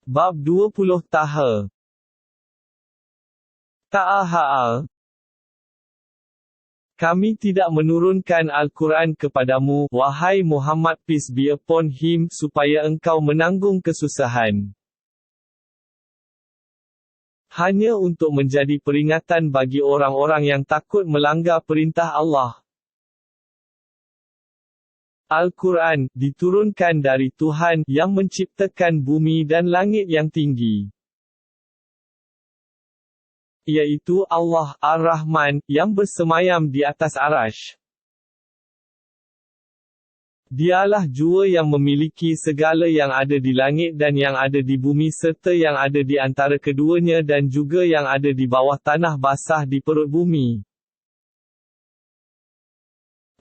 Bab 20 Taha. Ta'aha'al. Kami tidak menurunkan Al-Quran kepadamu, wahai Muhammad peace be upon him, supaya engkau menanggung kesusahan. Hanya untuk menjadi peringatan bagi orang-orang yang takut melanggar perintah Allah. Al-Quran diturunkan dari Tuhan yang menciptakan bumi dan langit yang tinggi, yaitu Allah Ar-Rahman, yang bersemayam di atas Arash. Dialah jua yang memiliki segala yang ada di langit dan yang ada di bumi serta yang ada di antara keduanya dan juga yang ada di bawah tanah basah di perut bumi.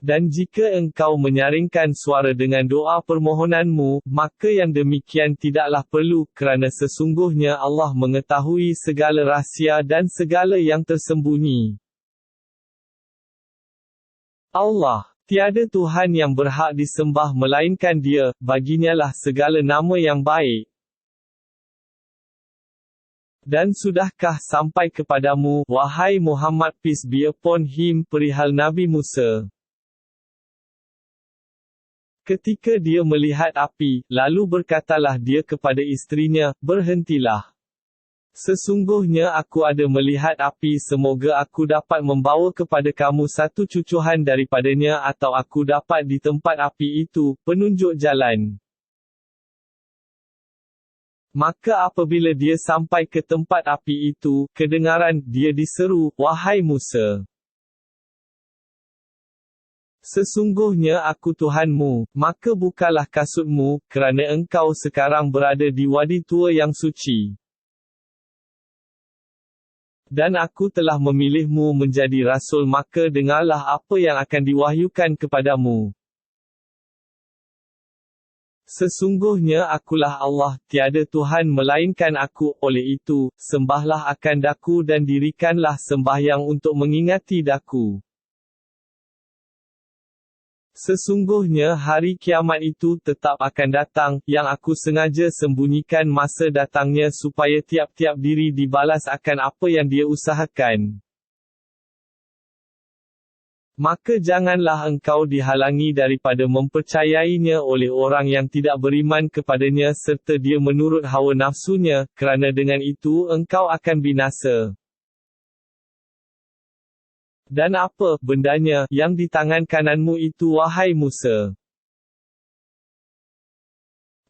Dan jika engkau menyaringkan suara dengan doa permohonanmu, maka yang demikian tidaklah perlu, kerana sesungguhnya Allah mengetahui segala rahsia dan segala yang tersembunyi. Allah, tiada Tuhan yang berhak disembah melainkan Dia, baginyalah segala nama yang baik. Dan sudahkah sampai kepadamu, wahai Muhammad peace be upon him, perihal Nabi Musa? Ketika dia melihat api, lalu berkatalah dia kepada isterinya, berhentilah. Sesungguhnya aku ada melihat api, semoga aku dapat membawa kepada kamu satu cucuhan daripadanya atau aku dapat di tempat api itu, penunjuk jalan. Maka apabila dia sampai ke tempat api itu, kedengaran, dia diseru, wahai Musa. Sesungguhnya aku Tuhanmu, maka bukalah kasutmu, kerana engkau sekarang berada di wadi tua yang suci. Dan aku telah memilihmu menjadi rasul, maka dengarlah apa yang akan diwahyukan kepadamu. Sesungguhnya akulah Allah, tiada Tuhan melainkan aku, oleh itu, sembahlah akan daku dan dirikanlah sembahyang untuk mengingati daku. Sesungguhnya hari kiamat itu tetap akan datang, yang aku sengaja sembunyikan masa datangnya supaya tiap-tiap diri dibalas akan apa yang dia usahakan. Maka janganlah engkau dihalangi daripada mempercayainya oleh orang yang tidak beriman kepadanya serta dia menurut hawa nafsunya, kerana dengan itu engkau akan binasa. Dan apa bendanya yang di tangan kananmu itu, wahai Musa?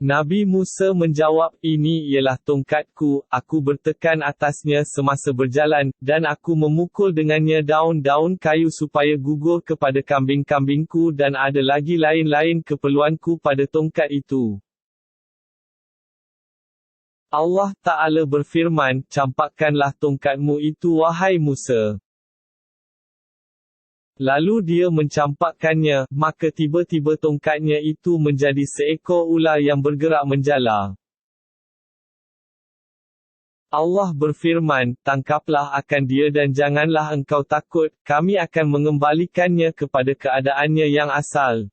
Nabi Musa menjawab, ini ialah tongkatku, aku bertekan atasnya semasa berjalan, dan aku memukul dengannya daun-daun kayu supaya gugur kepada kambing-kambingku dan ada lagi lain-lain keperluanku pada tongkat itu. Allah Ta'ala berfirman, campakkanlah tongkatmu itu, wahai Musa. Lalu dia mencampakkannya, maka tiba-tiba tongkatnya itu menjadi seekor ular yang bergerak menjala. Allah berfirman, tangkaplah akan dia dan janganlah engkau takut, kami akan mengembalikannya kepada keadaannya yang asal.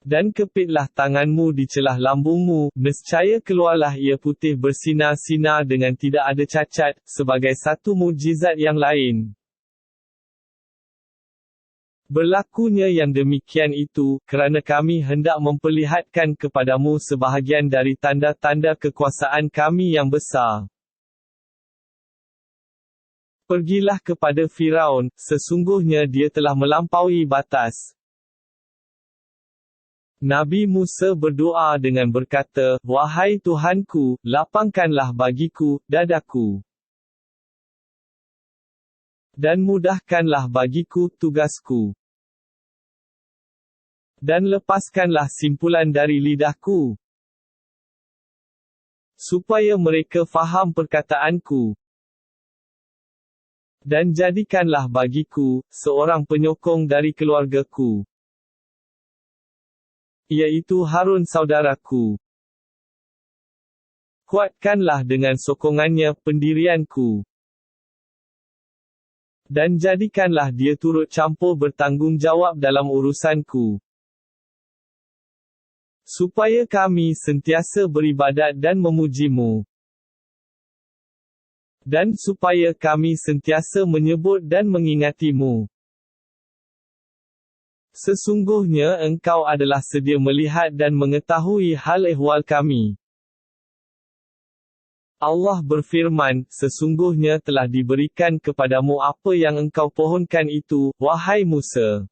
Dan kepitlah tanganmu di celah lambungmu, nescaya keluarlah ia putih bersinar-sinar dengan tidak ada cacat, sebagai satu mukjizat yang lain. Berlakunya yang demikian itu, kerana kami hendak memperlihatkan kepadamu sebahagian dari tanda-tanda kekuasaan kami yang besar. Pergilah kepada Firaun, sesungguhnya dia telah melampaui batas. Nabi Musa berdoa dengan berkata, wahai Tuhanku, lapangkanlah bagiku dadaku. Dan mudahkanlah bagiku tugasku. Dan lepaskanlah simpulan dari lidahku. Supaya mereka faham perkataanku. Dan jadikanlah bagiku seorang penyokong dari keluargaku, yaitu Harun saudaraku. Kuatkanlah dengan sokongannya pendirianku. Dan jadikanlah dia turut campur bertanggungjawab dalam urusanku. supaya kami sentiasa beribadat dan memuji-Mu, dan supaya kami sentiasa menyebut dan mengingati-Mu. Sesungguhnya Engkau adalah sedia melihat dan mengetahui hal ehwal kami. Allah berfirman, sesungguhnya telah diberikan kepadamu apa yang engkau pohonkan itu, wahai Musa.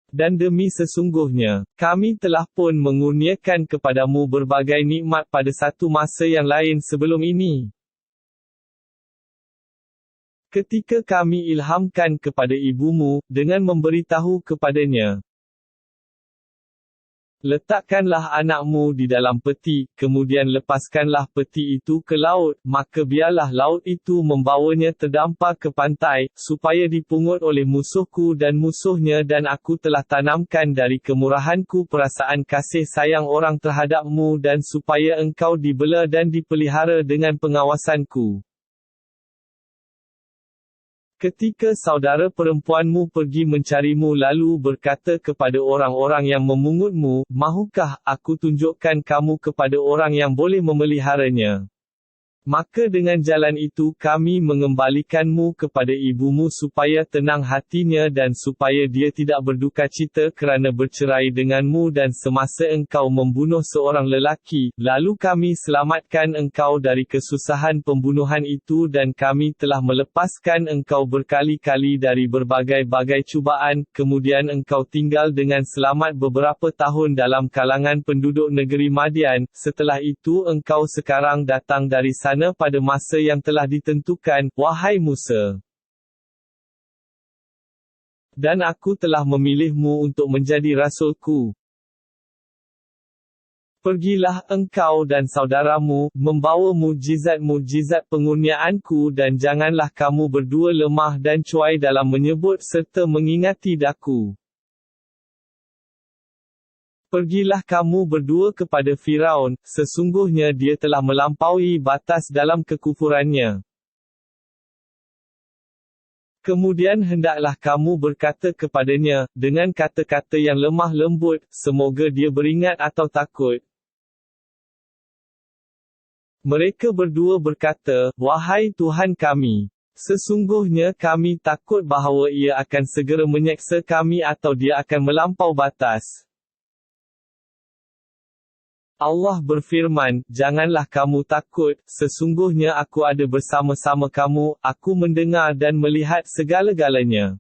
Dan demi sesungguhnya, kami telah pun mengurniakan kepadamu berbagai nikmat pada satu masa yang lain sebelum ini. Ketika kami ilhamkan kepada ibumu, dengan memberitahu kepadanya, letakkanlah anakmu di dalam peti, kemudian lepaskanlah peti itu ke laut, maka biarlah laut itu membawanya terdampar ke pantai, supaya dipungut oleh musuhku dan musuhnya, dan aku telah tanamkan dari kemurahanku perasaan kasih sayang orang terhadapmu, dan supaya engkau dibela dan dipelihara dengan pengawasanku. Ketika saudara perempuanmu pergi mencarimu lalu berkata kepada orang-orang yang memungutmu, mahukah aku tunjukkan kamu kepada orang yang boleh memeliharanya? Maka dengan jalan itu kami mengembalikanmu kepada ibumu supaya tenang hatinya dan supaya dia tidak berduka cita kerana bercerai denganmu dan semasa engkau membunuh seorang lelaki, lalu kami selamatkan engkau dari kesusahan pembunuhan itu dan kami telah melepaskan engkau berkali-kali dari berbagai-bagai cubaan, kemudian engkau tinggal dengan selamat beberapa tahun dalam kalangan penduduk negeri Madian, setelah itu engkau sekarang datang dari sana pada masa yang telah ditentukan, wahai Musa. Dan aku telah memilihmu untuk menjadi rasulku. Pergilah engkau dan saudaramu, membawa mukjizat-mukjizat pengurniaanku dan janganlah kamu berdua lemah dan cuai dalam menyebut serta mengingati daku. Pergilah kamu berdua kepada Firaun, sesungguhnya dia telah melampaui batas dalam kekufurannya. Kemudian hendaklah kamu berkata kepadanya, dengan kata-kata yang lemah lembut, semoga dia beringat atau takut. Mereka berdua berkata, wahai Tuhan kami, sesungguhnya kami takut bahawa ia akan segera menyeksa kami atau dia akan melampau batas. Allah berfirman, janganlah kamu takut, sesungguhnya aku ada bersama-sama kamu, aku mendengar dan melihat segala-galanya.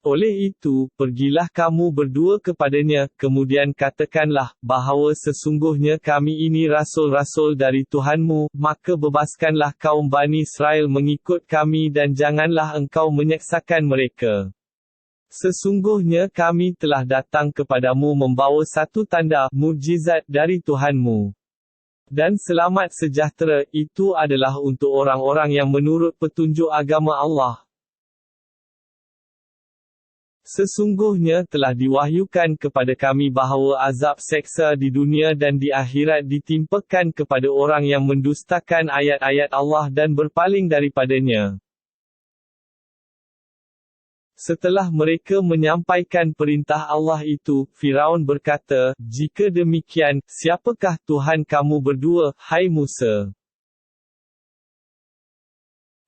Oleh itu, pergilah kamu berdua kepadanya, kemudian katakanlah, bahawa sesungguhnya kami ini rasul-rasul dari Tuhanmu, maka bebaskanlah kaum Bani Israel mengikut kami dan janganlah engkau menyeksakan mereka. Sesungguhnya kami telah datang kepadamu membawa satu tanda, mukjizat dari Tuhanmu. Dan selamat sejahtera, itu adalah untuk orang-orang yang menurut petunjuk agama Allah. Sesungguhnya telah diwahyukan kepada kami bahawa azab seksa di dunia dan di akhirat ditimpakan kepada orang yang mendustakan ayat-ayat Allah dan berpaling daripadanya. Setelah mereka menyampaikan perintah Allah itu, Firaun berkata, jika demikian, siapakah Tuhan kamu berdua, hai Musa?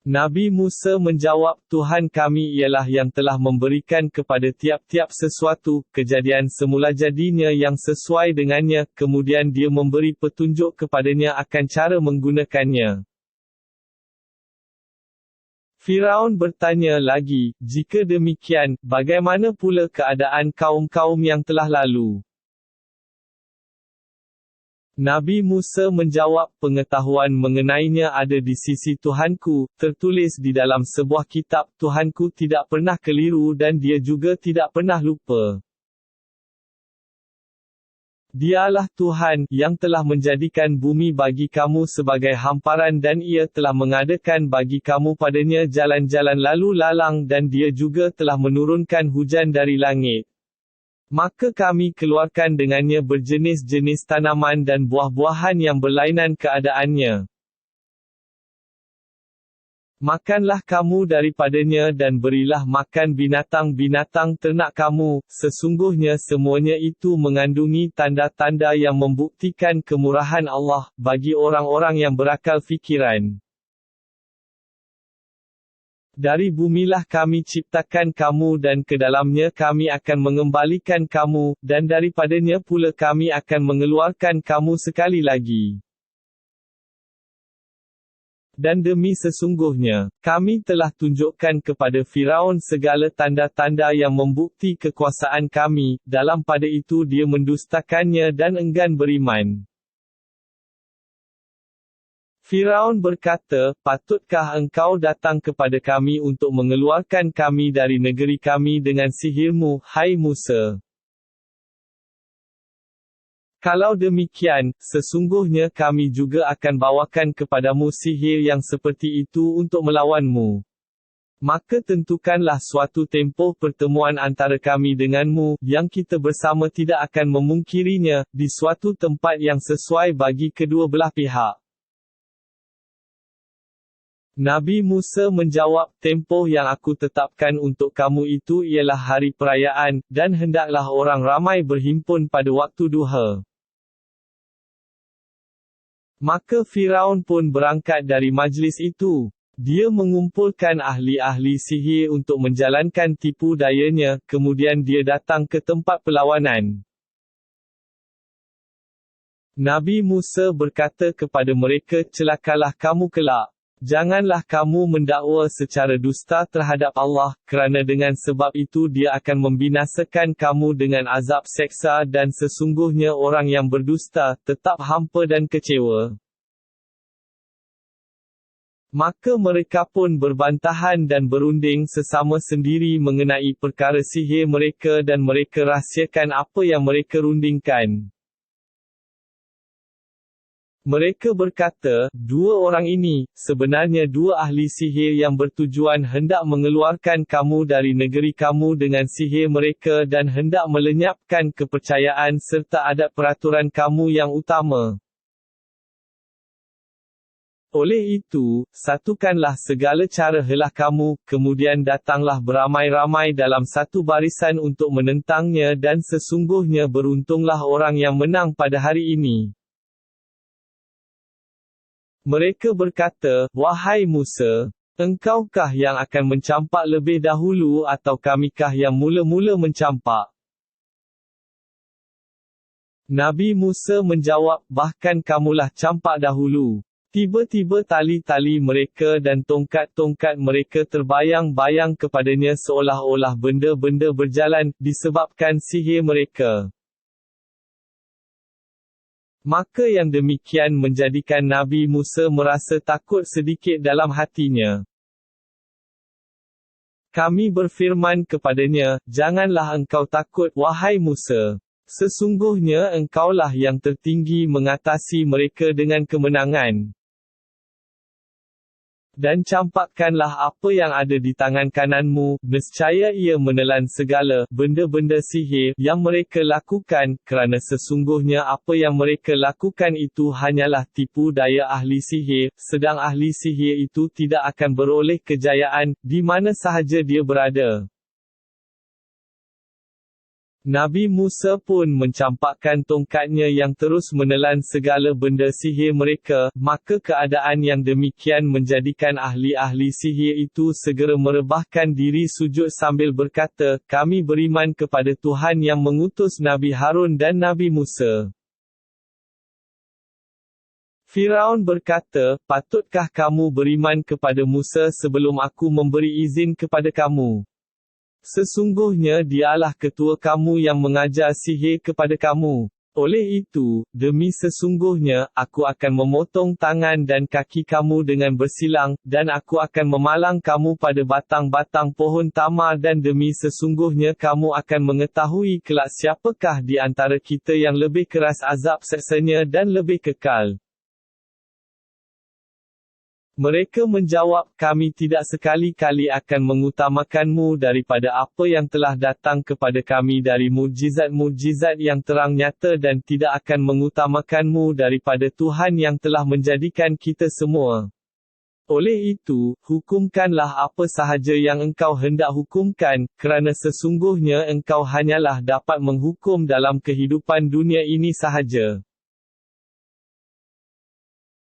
Nabi Musa menjawab, Tuhan kami ialah yang telah memberikan kepada tiap-tiap sesuatu, kejadian semula jadinya yang sesuai dengannya, kemudian dia memberi petunjuk kepadanya akan cara menggunakannya. Firaun bertanya lagi, jika demikian, bagaimana pula keadaan kaum-kaum yang telah lalu? Nabi Musa menjawab, pengetahuan mengenainya ada di sisi Tuhanku, tertulis di dalam sebuah kitab, Tuhanku tidak pernah keliru dan dia juga tidak pernah lupa. Dialah Tuhan, yang telah menjadikan bumi bagi kamu sebagai hamparan dan ia telah mengadakan bagi kamu padanya jalan-jalan lalu lalang dan dia juga telah menurunkan hujan dari langit. Maka kami keluarkan dengannya berjenis-jenis tanaman dan buah-buahan yang berlainan keadaannya. Makanlah kamu daripadanya dan berilah makan binatang-binatang ternak kamu, sesungguhnya semuanya itu mengandungi tanda-tanda yang membuktikan kemurahan Allah, bagi orang-orang yang berakal fikiran. Dari bumilah kami ciptakan kamu dan ke dalamnya kami akan mengembalikan kamu, dan daripadanya pula kami akan mengeluarkan kamu sekali lagi. Dan demi sesungguhnya, kami telah tunjukkan kepada Firaun segala tanda-tanda yang membukti kekuasaan kami, dalam pada itu dia mendustakannya dan enggan beriman. Firaun berkata, "Patutkah engkau datang kepada kami untuk mengeluarkan kami dari negeri kami dengan sihirmu, hai Musa? Kalau demikian, sesungguhnya kami juga akan bawakan kepadamu sihir yang seperti itu untuk melawanmu. Maka tentukanlah suatu tempoh pertemuan antara kami denganmu, yang kita bersama tidak akan memungkirinya, di suatu tempat yang sesuai bagi kedua belah pihak." Nabi Musa menjawab, "Tempoh yang aku tetapkan untuk kamu itu ialah hari perayaan, dan hendaklah orang ramai berhimpun pada waktu duha." Maka Firaun pun berangkat dari majlis itu. Dia mengumpulkan ahli-ahli sihir untuk menjalankan tipu dayanya, kemudian dia datang ke tempat perlawanan. Nabi Musa berkata kepada mereka, "Celakalah kamu kelak. Janganlah kamu mendakwa secara dusta terhadap Allah, kerana dengan sebab itu dia akan membinasakan kamu dengan azab seksa dan sesungguhnya orang yang berdusta, tetap hampa dan kecewa." Maka mereka pun berbantahan dan berunding sesama sendiri mengenai perkara sihir mereka dan mereka rahsiakan apa yang mereka rundingkan. Mereka berkata, "Dua orang ini, sebenarnya dua ahli sihir yang bertujuan hendak mengeluarkan kamu dari negeri kamu dengan sihir mereka dan hendak melenyapkan kepercayaan serta adat peraturan kamu yang utama. Oleh itu, satukanlah segala cara helah kamu, kemudian datanglah beramai-ramai dalam satu barisan untuk menentangnya dan sesungguhnya beruntunglah orang yang menang pada hari ini." Mereka berkata, "Wahai Musa, engkaukah yang akan mencampak lebih dahulu atau kamikah yang mula-mula mencampak?" Nabi Musa menjawab, "Bahkan kamulah campak dahulu." Tiba-tiba tali-tali mereka dan tongkat-tongkat mereka terbayang-bayang kepadanya seolah-olah benda-benda berjalan, disebabkan sihir mereka. Maka yang demikian menjadikan Nabi Musa merasa takut sedikit dalam hatinya. Kami berfirman kepadanya, "Janganlah engkau takut, wahai Musa. Sesungguhnya engkaulah yang tertinggi mengatasi mereka dengan kemenangan. Dan campakkanlah apa yang ada di tangan kananmu, nescaya ia menelan segala benda-benda sihir yang mereka lakukan, kerana sesungguhnya apa yang mereka lakukan itu hanyalah tipu daya ahli sihir, sedang ahli sihir itu tidak akan beroleh kejayaan, di mana sahaja dia berada." Nabi Musa pun mencampakkan tongkatnya yang terus menelan segala benda sihir mereka, maka keadaan yang demikian menjadikan ahli-ahli sihir itu segera merebahkan diri sujud sambil berkata, "Kami beriman kepada Tuhan yang mengutus Nabi Harun dan Nabi Musa." Firaun berkata, "Patutkah kamu beriman kepada Musa sebelum aku memberi izin kepada kamu? Sesungguhnya dialah ketua kamu yang mengajar sihir kepada kamu. Oleh itu, demi sesungguhnya, aku akan memotong tangan dan kaki kamu dengan bersilang, dan aku akan memalang kamu pada batang-batang pohon tamar dan demi sesungguhnya kamu akan mengetahui kelak siapakah di antara kita yang lebih keras azab seksanya dan lebih kekal." Mereka menjawab, "Kami tidak sekali-kali akan mengutamakanmu daripada apa yang telah datang kepada kami dari mukjizat-mukjizat yang terang nyata dan tidak akan mengutamakanmu daripada Tuhan yang telah menjadikan kita semua." Oleh itu, hukumkanlah apa sahaja yang engkau hendak hukumkan, kerana sesungguhnya engkau hanyalah dapat menghukum dalam kehidupan dunia ini sahaja.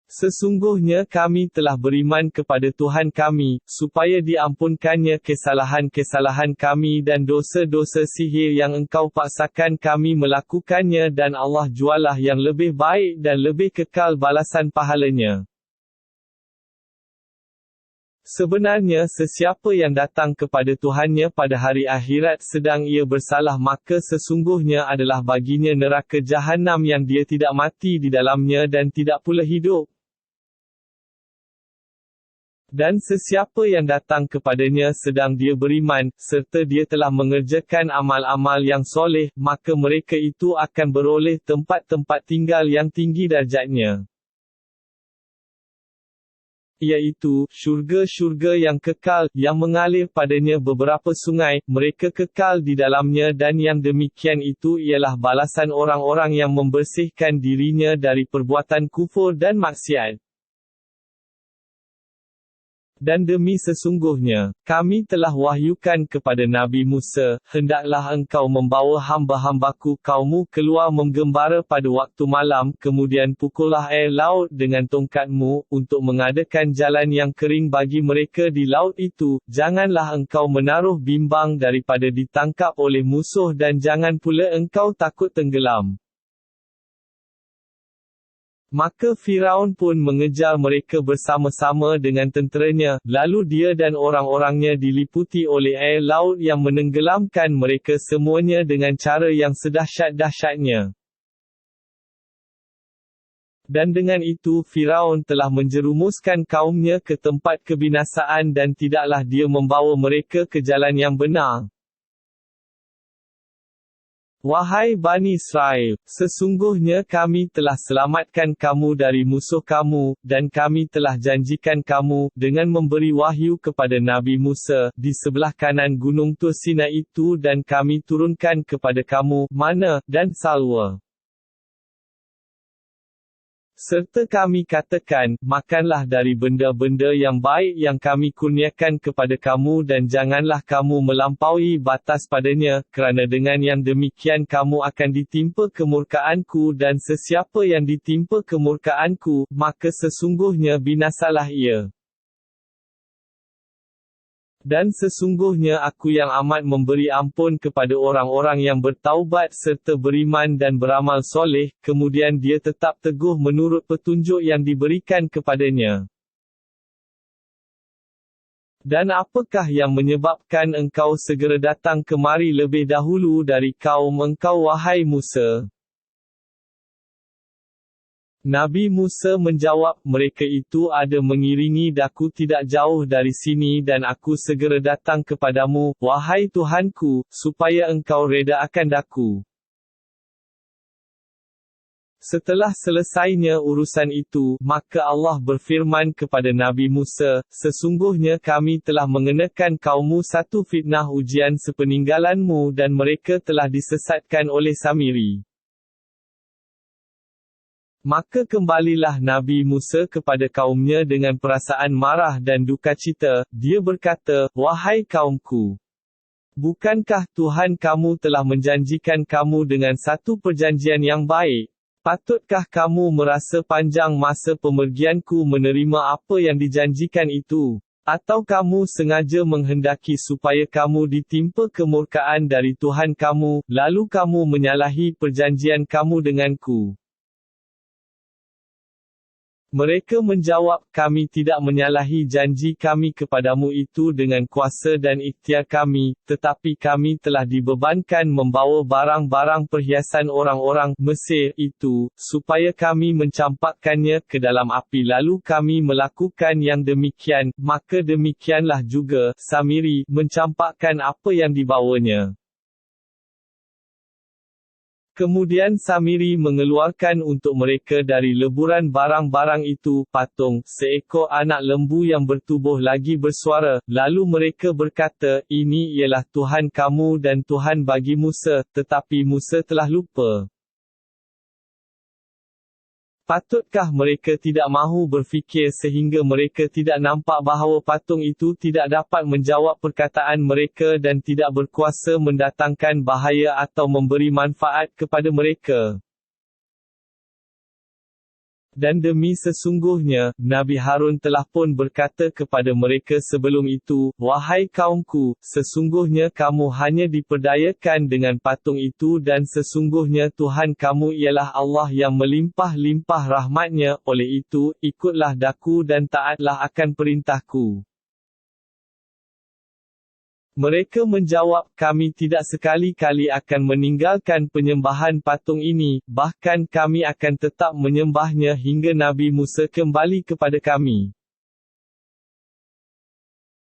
Sesungguhnya kami telah beriman kepada Tuhan kami, supaya diampunkannya kesalahan-kesalahan kami dan dosa-dosa sihir yang engkau paksakan kami melakukannya, dan Allah jualah yang lebih baik dan lebih kekal balasan pahalanya. Sebenarnya sesiapa yang datang kepada Tuhannya pada hari akhirat sedang ia bersalah, maka sesungguhnya adalah baginya neraka Jahanam yang dia tidak mati di dalamnya dan tidak pula hidup. Dan sesiapa yang datang kepadanya sedang dia beriman, serta dia telah mengerjakan amal-amal yang soleh, maka mereka itu akan beroleh tempat-tempat tinggal yang tinggi darjatnya, iaitu syurga-syurga yang kekal, yang mengalir padanya beberapa sungai, mereka kekal di dalamnya, dan yang demikian itu ialah balasan orang-orang yang membersihkan dirinya dari perbuatan kufur dan maksiat. Dan demi sesungguhnya, kami telah wahyukan kepada Nabi Musa, hendaklah engkau membawa hamba-hambaku kaummu keluar menggembara pada waktu malam, kemudian pukullah air laut dengan tongkatmu, untuk mengadakan jalan yang kering bagi mereka di laut itu, janganlah engkau menaruh bimbang daripada ditangkap oleh musuh, dan jangan pula engkau takut tenggelam. Maka Firaun pun mengejar mereka bersama-sama dengan tenteranya, lalu dia dan orang-orangnya diliputi oleh air laut yang menenggelamkan mereka semuanya dengan cara yang sedahsyat-dahsyatnya. Dan dengan itu Firaun telah menjerumuskan kaumnya ke tempat kebinasaan, dan tidaklah dia membawa mereka ke jalan yang benar. Wahai Bani Israel, sesungguhnya kami telah selamatkan kamu dari musuh kamu, dan kami telah janjikan kamu, dengan memberi wahyu kepada Nabi Musa, di sebelah kanan gunung Tur Sinai itu, dan kami turunkan kepada kamu, mana, dan salwa. Serta kami katakan, makanlah dari benda-benda yang baik yang kami kurniakan kepada kamu, dan janganlah kamu melampaui batas padanya, kerana dengan yang demikian kamu akan ditimpa kemurkaanku, dan sesiapa yang ditimpa kemurkaanku, maka sesungguhnya binasalah ia. Dan sesungguhnya aku yang amat memberi ampun kepada orang-orang yang bertaubat serta beriman dan beramal soleh, kemudian dia tetap teguh menurut petunjuk yang diberikan kepadanya. Dan apakah yang menyebabkan engkau segera datang kemari lebih dahulu dari kaum engkau wahai Musa? Nabi Musa menjawab, mereka itu ada mengiringi daku tidak jauh dari sini, dan aku segera datang kepadamu, wahai Tuhanku, supaya engkau reda akan daku. Setelah selesainya urusan itu, maka Allah berfirman kepada Nabi Musa, sesungguhnya kami telah mengenakan kaummu satu fitnah ujian sepeninggalanmu, dan mereka telah disesatkan oleh Samiri. Maka kembalilah Nabi Musa kepada kaumnya dengan perasaan marah dan dukacita. Dia berkata, wahai kaumku, bukankah Tuhan kamu telah menjanjikan kamu dengan satu perjanjian yang baik? Patutkah kamu merasa panjang masa pemergianku menerima apa yang dijanjikan itu? Atau kamu sengaja menghendaki supaya kamu ditimpa kemurkaan dari Tuhan kamu, lalu kamu menyalahi perjanjian kamu denganku? Mereka menjawab, kami tidak menyalahi janji kami kepadamu itu dengan kuasa dan ikhtiar kami, tetapi kami telah dibebankan membawa barang-barang perhiasan orang-orang Mesir itu, supaya kami mencampakkannya ke dalam api, lalu kami melakukan yang demikian, maka demikianlah juga Samiri mencampakkan apa yang dibawanya. Kemudian Samiri mengeluarkan untuk mereka dari leburan barang-barang itu, patung, seekor anak lembu yang bertubuh lagi bersuara, lalu mereka berkata, ini ialah Tuhan kamu dan Tuhan bagi Musa, tetapi Musa telah lupa. Patutkah mereka tidak mahu berfikir sehingga mereka tidak nampak bahawa patung itu tidak dapat menjawab perkataan mereka dan tidak berkuasa mendatangkan bahaya atau memberi manfaat kepada mereka? Dan demi sesungguhnya, Nabi Harun telah pun berkata kepada mereka sebelum itu, "Wahai kaumku, sesungguhnya kamu hanya diperdayakan dengan patung itu dan sesungguhnya Tuhan kamu ialah Allah yang melimpah-limpah rahmatnya, oleh itu, ikutlah daku dan taatlah akan perintahku." Mereka menjawab, "Kami tidak sekali-kali akan meninggalkan penyembahan patung ini, bahkan kami akan tetap menyembahnya hingga Nabi Musa kembali kepada kami."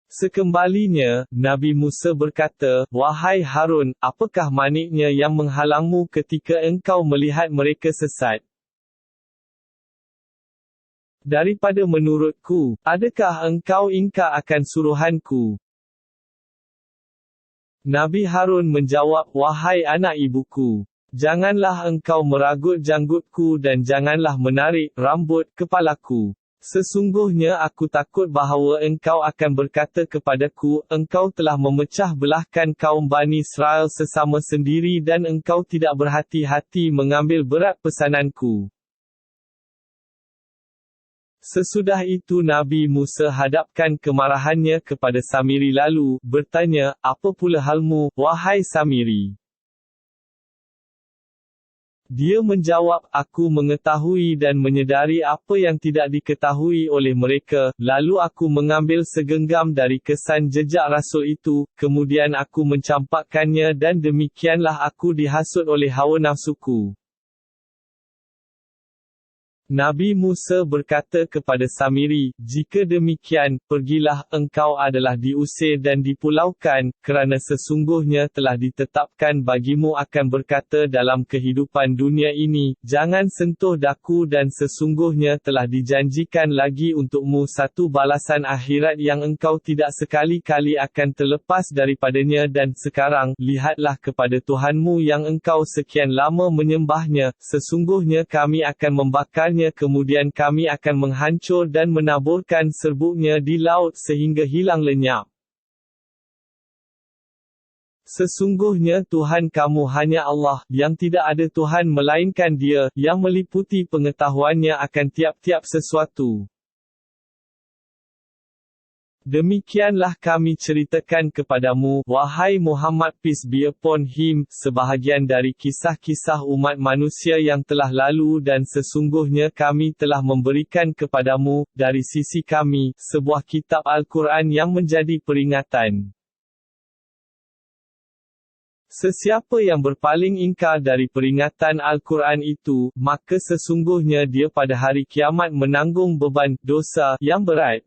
Sekembalinya, Nabi Musa berkata, "Wahai Harun, apakah maniknya yang menghalangmu ketika engkau melihat mereka sesat? Daripada menurutku, adakah engkau ingkar akan suruhanku?" Nabi Harun menjawab, "Wahai anak ibuku, janganlah engkau meragut janggutku dan janganlah menarik rambut kepalaku. Sesungguhnya aku takut bahawa engkau akan berkata kepadaku, engkau telah memecah belahkan kaum Bani Israel sesama sendiri dan engkau tidak berhati-hati mengambil berat pesananku." Sesudah itu Nabi Musa hadapkan kemarahannya kepada Samiri lalu bertanya, "Apa pula halmu, wahai Samiri?" Dia menjawab, "Aku mengetahui dan menyedari apa yang tidak diketahui oleh mereka, lalu aku mengambil segenggam dari kesan jejak Rasul itu, kemudian aku mencampakkannya dan demikianlah aku dihasut oleh hawa nafsuku." Nabi Musa berkata kepada Samiri, "Jika demikian, pergilah, engkau adalah diusir dan dipulaukan, kerana sesungguhnya telah ditetapkan bagimu akan berkata dalam kehidupan dunia ini, jangan sentuh daku dan sesungguhnya telah dijanjikan lagi untukmu satu balasan akhirat yang engkau tidak sekali-kali akan terlepas daripadanya dan sekarang, lihatlah kepada Tuhanmu yang engkau sekian lama menyembahnya, sesungguhnya kami akan membakarnya kemudian kami akan menghancur dan menaburkan serbuknya di laut sehingga hilang lenyap. Sesungguhnya Tuhan kamu hanya Allah, yang tidak ada Tuhan melainkan Dia, yang meliputi pengetahuannya akan tiap-tiap sesuatu. Demikianlah kami ceritakan kepadamu, wahai Muhammad peace be upon him, sebahagian dari kisah-kisah umat manusia yang telah lalu dan sesungguhnya kami telah memberikan kepadamu, dari sisi kami, sebuah kitab Al-Quran yang menjadi peringatan. Sesiapa yang berpaling ingkar dari peringatan Al-Quran itu, maka sesungguhnya dia pada hari kiamat menanggung beban dosa yang berat.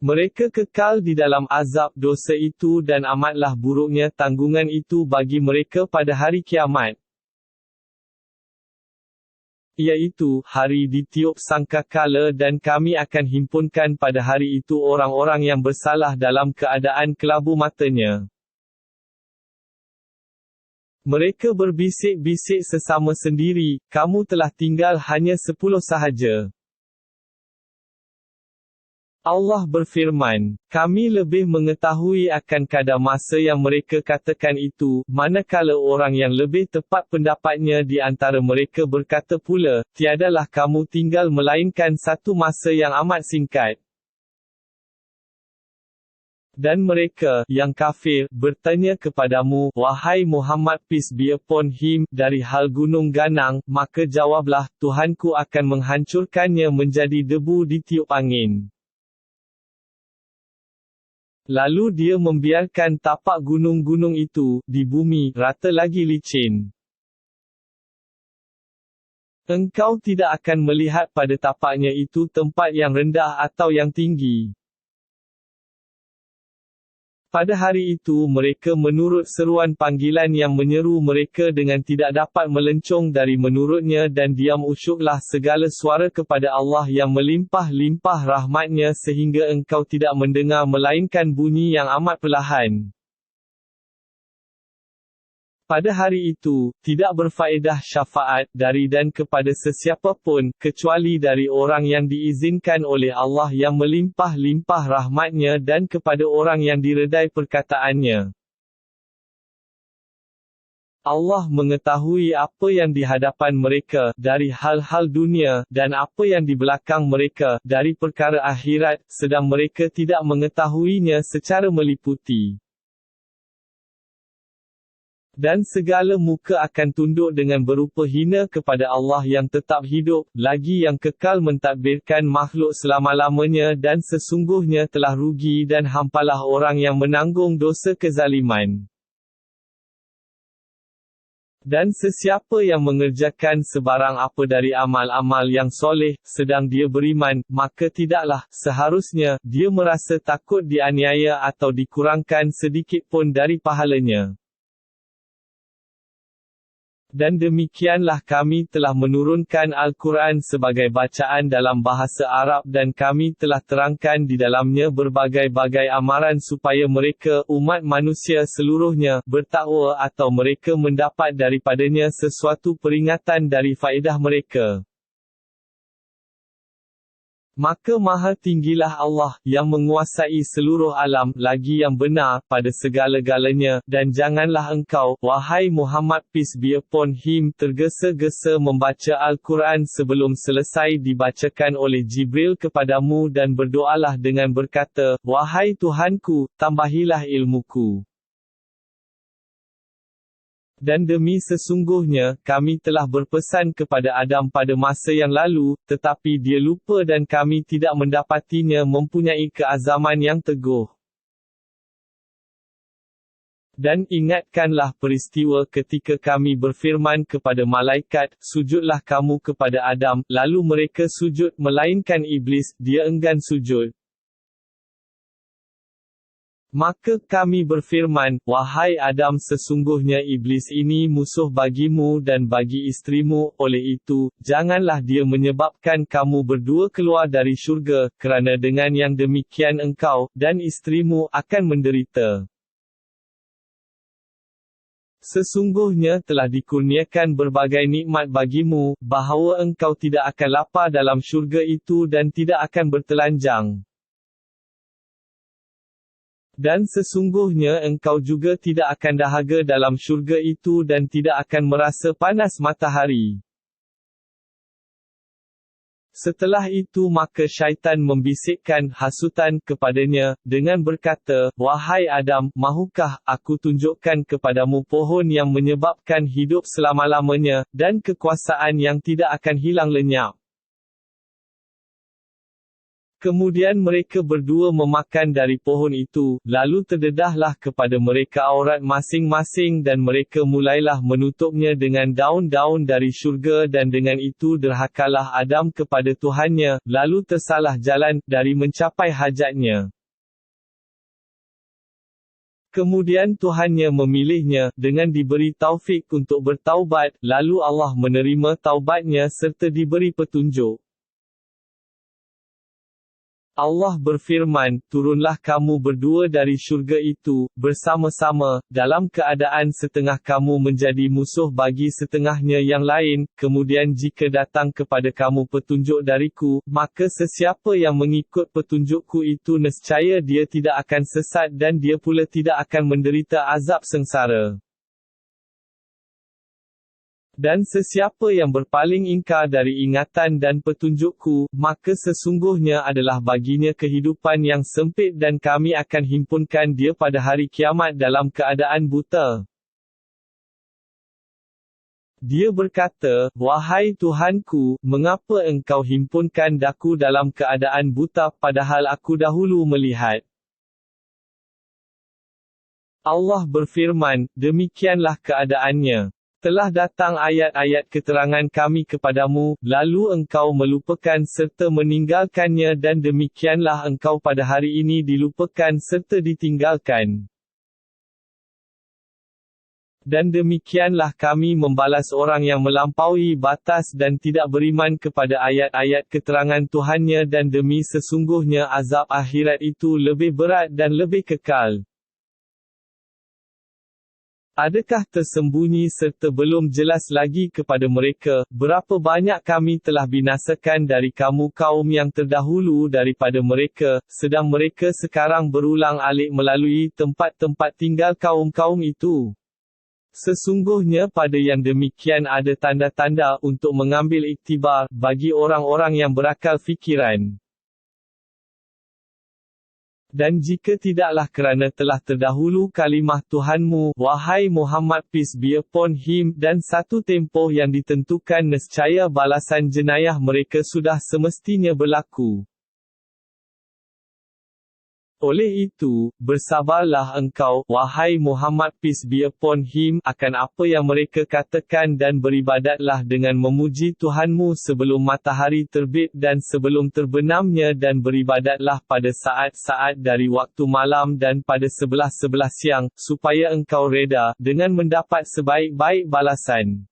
Mereka kekal di dalam azab dosa itu dan amatlah buruknya tanggungan itu bagi mereka pada hari kiamat. Iaitu, hari ditiup sangkakala dan kami akan himpunkan pada hari itu orang-orang yang bersalah dalam keadaan kelabu matanya. Mereka berbisik-bisik sesama sendiri, kamu telah tinggal hanya 10 sahaja. Allah berfirman, kami lebih mengetahui akan kadar masa yang mereka katakan itu, manakala orang yang lebih tepat pendapatnya di antara mereka berkata pula, tiadalah kamu tinggal melainkan satu masa yang amat singkat. Dan mereka, yang kafir, bertanya kepadamu, wahai Muhammad peace be upon him, dari hal gunung ganang, maka jawablah, Tuhanku akan menghancurkannya menjadi debu ditiup angin. Lalu dia membiarkan tapak gunung-gunung itu, di bumi, rata lagi licin. Engkau tidak akan melihat pada tapaknya itu tempat yang rendah atau yang tinggi. Pada hari itu mereka menurut seruan panggilan yang menyeru mereka dengan tidak dapat melencong dari menurutnya dan diam usyuklah segala suara kepada Allah yang melimpah-limpah rahmatnya sehingga engkau tidak mendengar melainkan bunyi yang amat perlahan. Pada hari itu, tidak berfaedah syafaat dari dan kepada sesiapa pun, kecuali dari orang yang diizinkan oleh Allah yang melimpah-limpah rahmatnya dan kepada orang yang diredai perkataannya. Allah mengetahui apa yang di hadapan mereka, dari hal-hal dunia, dan apa yang di belakang mereka, dari perkara akhirat, sedang mereka tidak mengetahuinya secara meliputi. Dan segala muka akan tunduk dengan berupa hina kepada Allah yang tetap hidup, lagi yang kekal mentadbirkan makhluk selama-lamanya dan sesungguhnya telah rugi dan hampalah orang yang menanggung dosa kezaliman. Dan sesiapa yang mengerjakan sebarang apa dari amal-amal yang soleh, sedang dia beriman, maka tidaklah, seharusnya, dia merasa takut dianiaya atau dikurangkan sedikit pun dari pahalanya. Dan demikianlah kami telah menurunkan Al-Quran sebagai bacaan dalam bahasa Arab dan kami telah terangkan di dalamnya berbagai-bagai amaran supaya mereka, umat manusia seluruhnya, bertakwa atau mereka mendapat daripadanya sesuatu peringatan dari faedah mereka. Maka maha tinggilah Allah, yang menguasai seluruh alam, lagi yang benar, pada segala-galanya, dan janganlah engkau, wahai Muhammad peace be upon him, tergesa-gesa membaca Al-Quran sebelum selesai dibacakan oleh Jibril kepadamu dan berdoalah dengan berkata, wahai Tuhanku, tambahilah ilmuku. Dan demi sesungguhnya, kami telah berpesan kepada Adam pada masa yang lalu, tetapi dia lupa dan kami tidak mendapatinya mempunyai keazaman yang teguh. Dan ingatkanlah peristiwa ketika kami berfirman kepada malaikat, sujudlah kamu kepada Adam, lalu mereka sujud, melainkan iblis, dia enggan sujud. Maka kami berfirman, wahai Adam, sesungguhnya iblis ini musuh bagimu dan bagi isterimu, oleh itu, janganlah dia menyebabkan kamu berdua keluar dari syurga, kerana dengan yang demikian engkau, dan isterimu, akan menderita. Sesungguhnya telah dikurniakan berbagai nikmat bagimu, bahawa engkau tidak akan lapar dalam syurga itu dan tidak akan bertelanjang. Dan sesungguhnya engkau juga tidak akan dahaga dalam syurga itu dan tidak akan merasa panas matahari. Setelah itu maka syaitan membisikkan hasutan kepadanya, dengan berkata, wahai Adam, mahukah aku tunjukkan kepadamu pohon yang menyebabkan hidup selama-lamanya, dan kekuasaan yang tidak akan hilang lenyap. Kemudian mereka berdua memakan dari pohon itu, lalu terdedahlah kepada mereka aurat masing-masing dan mereka mulailah menutupnya dengan daun-daun dari syurga dan dengan itu derhakalah Adam kepada Tuhannya, lalu tersalah jalan, dari mencapai hajatnya. Kemudian Tuhannya memilihnya, dengan diberi taufik untuk bertaubat, lalu Allah menerima taubatnya serta diberi petunjuk. Allah berfirman, turunlah kamu berdua dari syurga itu, bersama-sama, dalam keadaan setengah kamu menjadi musuh bagi setengahnya yang lain, kemudian jika datang kepada kamu petunjuk dariku, maka sesiapa yang mengikut petunjukku itu nescaya dia tidak akan sesat dan dia pula tidak akan menderita azab sengsara. Dan sesiapa yang berpaling ingkar dari ingatan dan petunjukku, maka sesungguhnya adalah baginya kehidupan yang sempit dan kami akan himpunkan dia pada hari kiamat dalam keadaan buta. Dia berkata, wahai Tuhanku, mengapa engkau himpunkan daku dalam keadaan buta padahal aku dahulu melihat? Allah berfirman, demikianlah keadaannya. Telah datang ayat-ayat keterangan kami kepadamu, lalu engkau melupakan serta meninggalkannya dan demikianlah engkau pada hari ini dilupakan serta ditinggalkan. Dan demikianlah kami membalas orang yang melampaui batas dan tidak beriman kepada ayat-ayat keterangan Tuhannya dan demi sesungguhnya azab akhirat itu lebih berat dan lebih kekal. Adakah tersembunyi serta belum jelas lagi kepada mereka, berapa banyak kami telah binasakan dari kamu kaum yang terdahulu daripada mereka, sedang mereka sekarang berulang-alik melalui tempat-tempat tinggal kaum-kaum itu. Sesungguhnya pada yang demikian ada tanda-tanda untuk mengambil iktibar, bagi orang-orang yang berakal fikiran. Dan jika tidaklah kerana telah terdahulu kalimah Tuhanmu, wahai Muhammad peace be upon him, dan satu tempoh yang ditentukan nescaya balasan jenayah mereka sudah semestinya berlaku. Oleh itu, bersabarlah engkau, wahai Muhammad peace be upon him, akan apa yang mereka katakan dan beribadatlah dengan memuji Tuhanmu sebelum matahari terbit dan sebelum terbenamnya dan beribadatlah pada saat-saat dari waktu malam dan pada sebelah-sebelah siang, supaya engkau reda, dengan mendapat sebaik-baik balasan.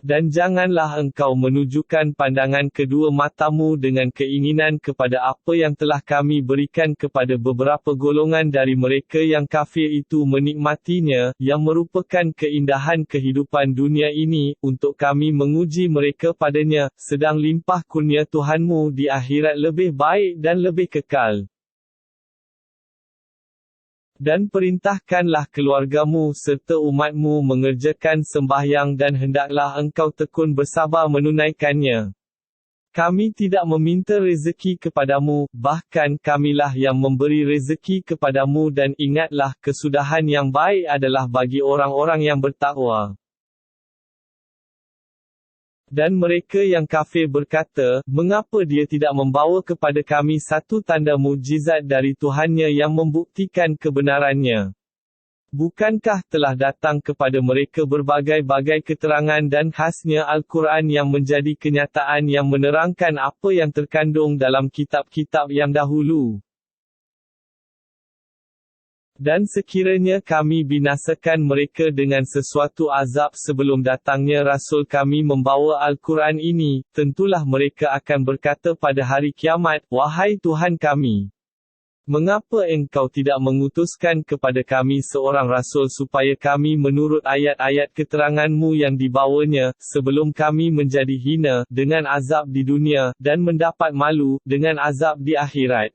Dan janganlah engkau menunjukkan pandangan kedua matamu dengan keinginan kepada apa yang telah kami berikan kepada beberapa golongan dari mereka yang kafir itu menikmatinya, yang merupakan keindahan kehidupan dunia ini, untuk kami menguji mereka padanya, sedang limpah kurnia Tuhanmu di akhirat lebih baik dan lebih kekal. Dan perintahkanlah keluargamu serta umatmu mengerjakan sembahyang dan hendaklah engkau tekun bersabar menunaikannya. Kami tidak meminta rezeki kepadamu, bahkan kamilah yang memberi rezeki kepadamu dan ingatlah kesudahan yang baik adalah bagi orang-orang yang bertakwa. Dan mereka yang kafir berkata, mengapa dia tidak membawa kepada kami satu tanda mukjizat dari Tuhannya yang membuktikan kebenarannya? Bukankah telah datang kepada mereka berbagai-bagai keterangan dan khasnya Al-Quran yang menjadi kenyataan yang menerangkan apa yang terkandung dalam kitab-kitab yang dahulu? Dan sekiranya kami binasakan mereka dengan sesuatu azab sebelum datangnya Rasul kami membawa Al-Quran ini, tentulah mereka akan berkata pada hari kiamat, wahai Tuhan kami, mengapa engkau tidak mengutuskan kepada kami seorang Rasul supaya kami menurut ayat-ayat keteranganmu yang dibawanya, sebelum kami menjadi hina, dengan azab di dunia, dan mendapat malu, dengan azab di akhirat.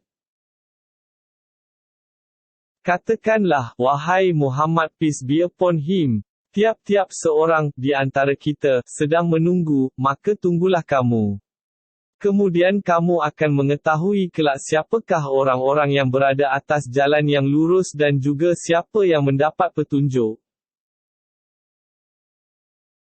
Katakanlah, wahai Muhammad peace be upon him, tiap-tiap seorang di antara kita sedang menunggu, maka tunggulah kamu. Kemudian kamu akan mengetahui kelak siapakah orang-orang yang berada atas jalan yang lurus dan juga siapa yang mendapat petunjuk.